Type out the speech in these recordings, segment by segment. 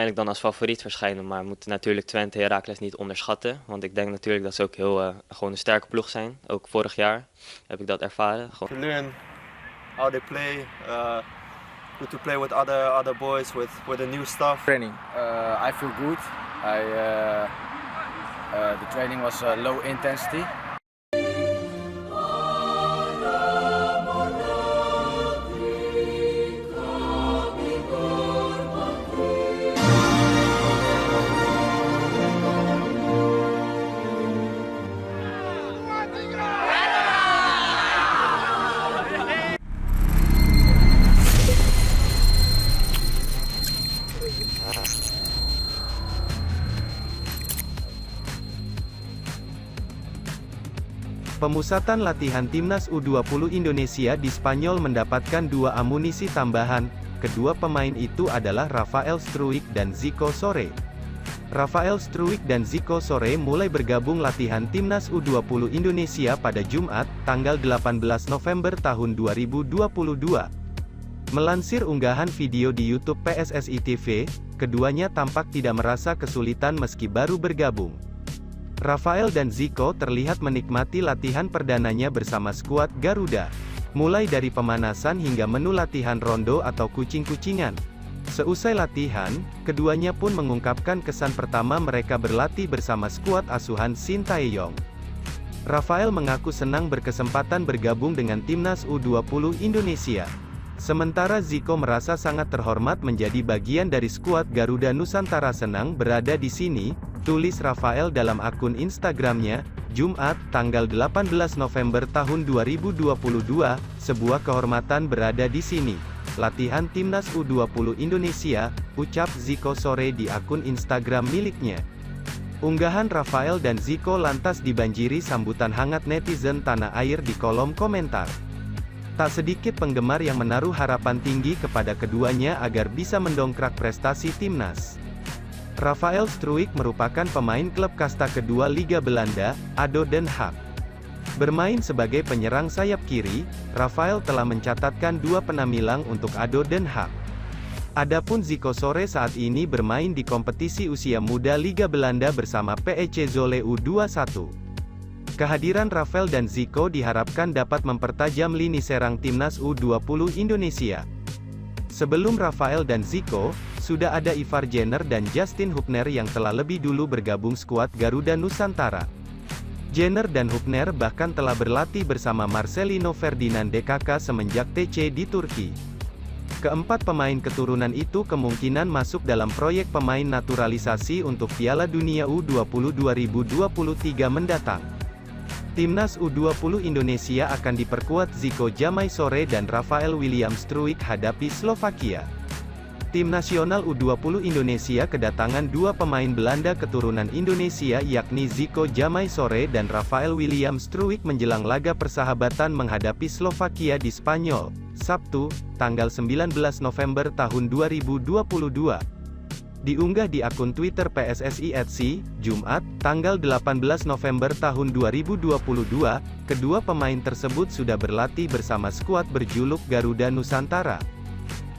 waarschijnlijk dan als favoriet verschijnen. Maar we moeten natuurlijk Twente Heracles niet onderschatten. Want ik denk natuurlijk dat ze ook gewoon een sterke ploeg zijn. Ook vorig jaar heb ik dat ervaren. To learn how they play, good to play with other boys, with the new stuff. Training, I feel good. The training was low intensity. Pemusatan latihan Timnas U20 Indonesia di Spanyol mendapatkan 2 amunisi tambahan. Kedua pemain itu adalah Rafael Struijk dan Zico Sore. Rafael Struijk dan Zico Sore mulai bergabung latihan Timnas U20 Indonesia pada Jumat, tanggal 18 November tahun 2022. Melansir unggahan video di YouTube PSSI TV, keduanya tampak tidak merasa kesulitan meski baru bergabung. Rafael dan Zico terlihat menikmati latihan perdananya bersama skuad Garuda. Mulai dari pemanasan hingga menu latihan rondo atau kucing-kucingan. Seusai latihan, keduanya pun mengungkapkan kesan pertama mereka berlatih bersama skuad asuhan Shin Tae-yong. Rafael mengaku senang berkesempatan bergabung dengan Timnas U20 Indonesia. Sementara Zico merasa sangat terhormat menjadi bagian dari skuad Garuda Nusantara. Senang berada di sini, tulis Rafael dalam akun Instagramnya, Jumat, tanggal 18 November tahun 2022, sebuah kehormatan berada di sini. Latihan Timnas U20 Indonesia, ucap Zico Sore di akun Instagram miliknya. Unggahan Rafael dan Zico lantas dibanjiri sambutan hangat netizen tanah air di kolom komentar. Tak sedikit penggemar yang menaruh harapan tinggi kepada keduanya agar bisa mendongkrak prestasi Timnas. Rafael Struijk merupakan pemain klub kasta kedua Liga Belanda, ADO Den Haag. Bermain sebagai penyerang sayap kiri, Rafael telah mencatatkan 2 penampilan untuk ADO Den Haag. Adapun Zico Sore saat ini bermain di kompetisi usia muda Liga Belanda bersama PEC Zwolle U21. Kehadiran Rafael dan Zico diharapkan dapat mempertajam lini serang Timnas U20 Indonesia. Sebelum Rafael dan Zico, sudah ada Ivar Jenner dan Justin Hubner yang telah lebih dulu bergabung skuad Garuda Nusantara. Jenner dan Hubner bahkan telah berlatih bersama Marcelino Ferdinand DKK semenjak TC di Turki. Keempat pemain keturunan itu kemungkinan masuk dalam proyek pemain naturalisasi untuk Piala Dunia U20 2023 mendatang. Timnas U20 Indonesia akan diperkuat Zico Jamai Sore dan Rafael William Struijk hadapi Slovakia. Tim nasional U20 Indonesia kedatangan 2 pemain Belanda keturunan Indonesia yakni Zico Jamai Sore dan Rafael William Struijk menjelang laga persahabatan menghadapi Slovakia di Spanyol, Sabtu, tanggal 19 November tahun 2022. Diunggah di akun Twitter PSSI @si, Jumat, tanggal 18 November tahun 2022, kedua pemain tersebut sudah berlatih bersama skuad berjuluk Garuda Nusantara.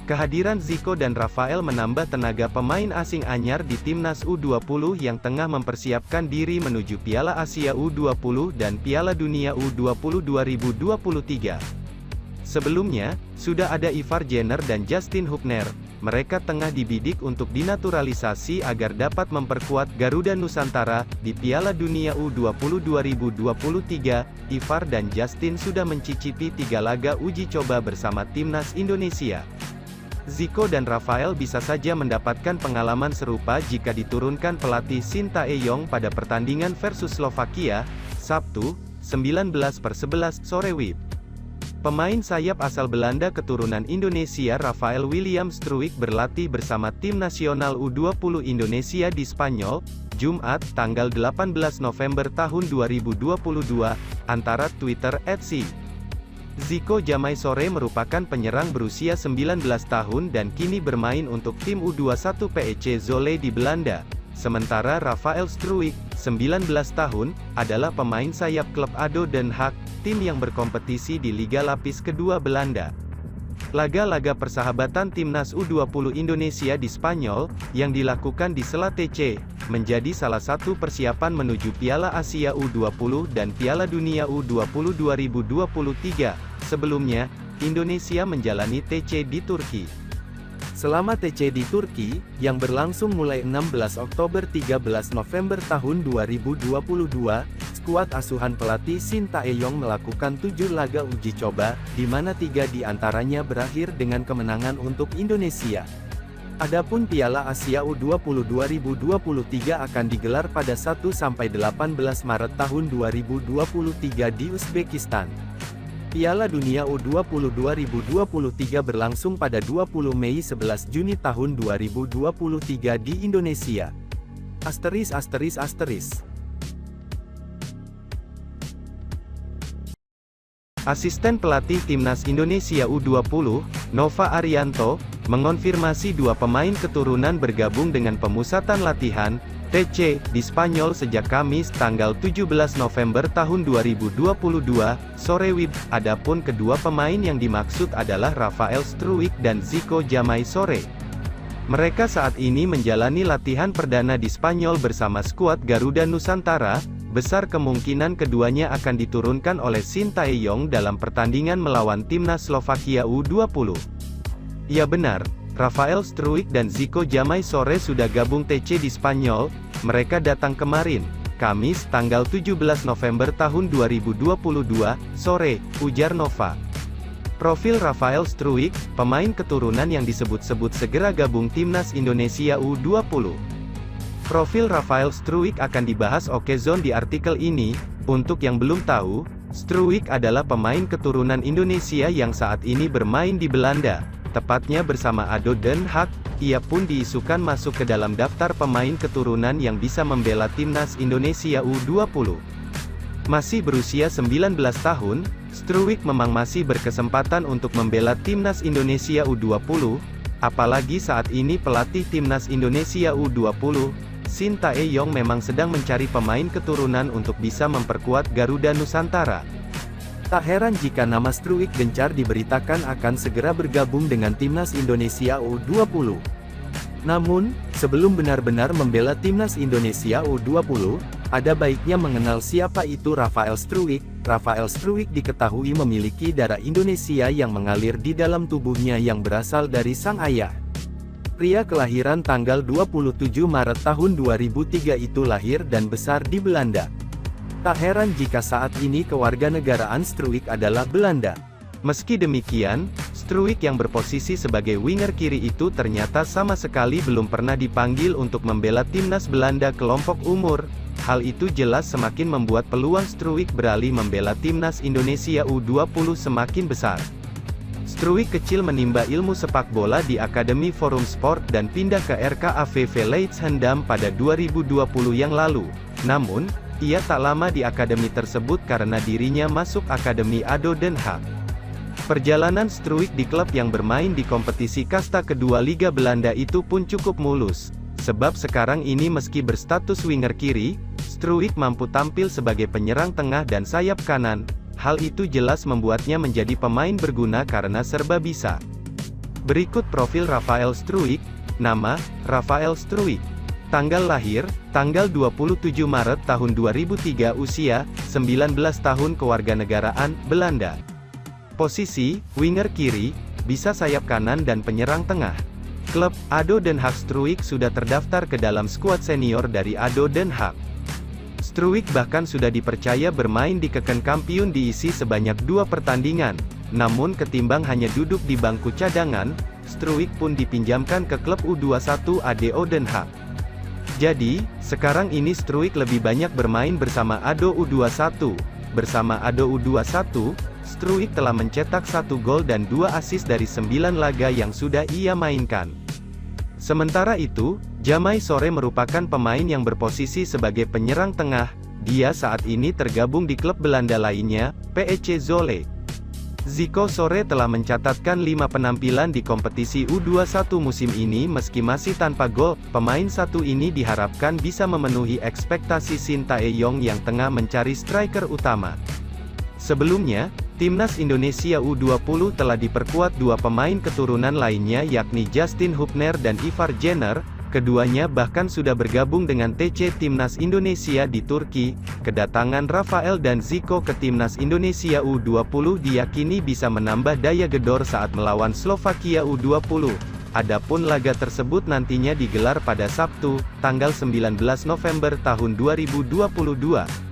Kehadiran Zico dan Rafael menambah tenaga pemain asing anyar di Timnas U20 yang tengah mempersiapkan diri menuju Piala Asia U20 dan Piala Dunia U20 2023. Sebelumnya, sudah ada Ivar Jenner dan Justin Hubner. Mereka tengah dibidik untuk dinaturalisasi agar dapat memperkuat Garuda Nusantara di Piala Dunia U20 2023. Ivar dan Justin sudah mencicipi 3 laga uji coba bersama Timnas Indonesia. Zico dan Rafael bisa saja mendapatkan pengalaman serupa jika diturunkan pelatih Shin Tae-yong pada pertandingan versus Slovakia, Sabtu, 19/11 sore WIB. Pemain sayap asal Belanda keturunan Indonesia Rafael William Struijk berlatih bersama tim nasional U20 Indonesia di Spanyol, Jumat, tanggal 18 November tahun 2022, antara Twitter @si. Zico Jamai Sore merupakan penyerang berusia 19 tahun dan kini bermain untuk tim U21 PEC Zwolle di Belanda. Sementara Rafael Struijk, 19 tahun, adalah pemain sayap klub ADO Den Haag, tim yang berkompetisi di Liga Lapis Kedua Belanda. Laga-laga persahabatan Timnas U20 Indonesia di Spanyol, yang dilakukan di sela TC, menjadi salah satu persiapan menuju Piala Asia U20 dan Piala Dunia U20 2023. Sebelumnya, Indonesia menjalani TC di Turki. Selama TC di Turki, yang berlangsung mulai 16 Oktober 13 November tahun 2022, skuad asuhan pelatih Shin Tae-yong melakukan 7 laga uji coba, di mana 3 di antaranya berakhir dengan kemenangan untuk Indonesia. Adapun Piala Asia U20 2023 akan digelar pada 1-18 Maret tahun 2023 di Uzbekistan. Piala Dunia U20 2023 berlangsung pada 20 Mei 11 Juni tahun 2023 di Indonesia. Asisten pelatih Timnas Indonesia U20, Nova Arianto, mengonfirmasi 2 pemain keturunan bergabung dengan pemusatan latihan, TC, di Spanyol sejak Kamis tanggal 17 November tahun 2022, sore WIB. Adapun kedua pemain yang dimaksud adalah Rafael Struijk dan Zico Jamai Sore. Mereka saat ini menjalani latihan perdana di Spanyol bersama skuad Garuda Nusantara. Besar kemungkinan keduanya akan diturunkan oleh Shin Tae-yong dalam pertandingan melawan Timnas Slovakia U20. Ya benar, Rafael Struijk dan Zico Jamai Sore sudah gabung TC di Spanyol. Mereka datang kemarin, Kamis tanggal 17 November tahun 2022, sore, ujar Nova. Profil Rafael Struijk, pemain keturunan yang disebut-sebut segera gabung Timnas Indonesia U20. Profil Rafael Struijk akan dibahas Okezone di artikel ini. Untuk yang belum tahu, Struijk adalah pemain keturunan Indonesia yang saat ini bermain di Belanda, tepatnya bersama ADO Den Haag. Ia pun diisukan masuk ke dalam daftar pemain keturunan yang bisa membela Timnas Indonesia U20. Masih berusia 19 tahun, Struijk memang masih berkesempatan untuk membela Timnas Indonesia U20, apalagi saat ini pelatih Timnas Indonesia U20, Shin Tae-yong memang sedang mencari pemain keturunan untuk bisa memperkuat Garuda Nusantara. Tak heran jika nama Struijk gencar diberitakan akan segera bergabung dengan Timnas Indonesia U20. Namun, sebelum benar-benar membela Timnas Indonesia U20, ada baiknya mengenal siapa itu Rafael Struijk. Rafael Struijk diketahui memiliki darah Indonesia yang mengalir di dalam tubuhnya yang berasal dari sang ayah. Pria kelahiran tanggal 27 Maret tahun 2003 itu lahir dan besar di Belanda. Tak heran jika saat ini kewarganegaraan Struijk adalah Belanda. Meski demikian, Struijk yang berposisi sebagai winger kiri itu ternyata sama sekali belum pernah dipanggil untuk membela Timnas Belanda kelompok umur. Hal itu jelas semakin membuat peluang Struijk beralih membela Timnas Indonesia U20 semakin besar. Struijk kecil menimba ilmu sepak bola di Akademi Forum Sport dan pindah ke RKAVV Leidschendam pada 2020 yang lalu. Namun, ia tak lama di akademi tersebut karena dirinya masuk Akademi ADO Den Haag. Perjalanan Struijk di klub yang bermain di kompetisi kasta kedua Liga Belanda itu pun cukup mulus. Sebab sekarang ini meski berstatus winger kiri, Struijk mampu tampil sebagai penyerang tengah dan sayap kanan. Hal itu jelas membuatnya menjadi pemain berguna karena serba bisa. Berikut profil Rafael Struijk. Nama, Rafael Struijk. Tanggal lahir, tanggal 27 Maret tahun 2003. Usia, 19 tahun. Kewarganegaraan, Belanda. Posisi, winger kiri, bisa sayap kanan dan penyerang tengah. Klub, ADO Den Haag. Struijk sudah terdaftar ke dalam skuad senior dari ADO Den Haag. Struijk bahkan sudah dipercaya bermain di Keukenkampioen diisi sebanyak 2 pertandingan. Namun ketimbang hanya duduk di bangku cadangan, Struijk pun dipinjamkan ke klub U21 ADO Den Haag. Jadi, sekarang ini Struijk lebih banyak bermain bersama ADO U21. Bersama ADO U21, Struijk telah mencetak 1 gol dan 2 assist dari 9 laga yang sudah ia mainkan. Sementara itu, Jamai Sore merupakan pemain yang berposisi sebagai penyerang tengah. Dia saat ini tergabung di klub Belanda lainnya, PEC Zwolle. Zico Sore telah mencatatkan 5 penampilan di kompetisi U21 musim ini meski masih tanpa gol. Pemain satu ini diharapkan bisa memenuhi ekspektasi Shin Tae-yong yang tengah mencari striker utama. Sebelumnya, Timnas Indonesia U20 telah diperkuat dua pemain keturunan lainnya yakni Justin Hubner dan Ivar Jenner. Keduanya bahkan sudah bergabung dengan TC Timnas Indonesia di Turki. Kedatangan Rafael dan Zico ke Timnas Indonesia U20 diyakini bisa menambah daya gedor saat melawan Slovakia U20. Adapun laga tersebut nantinya digelar pada Sabtu, tanggal 19 November tahun 2022.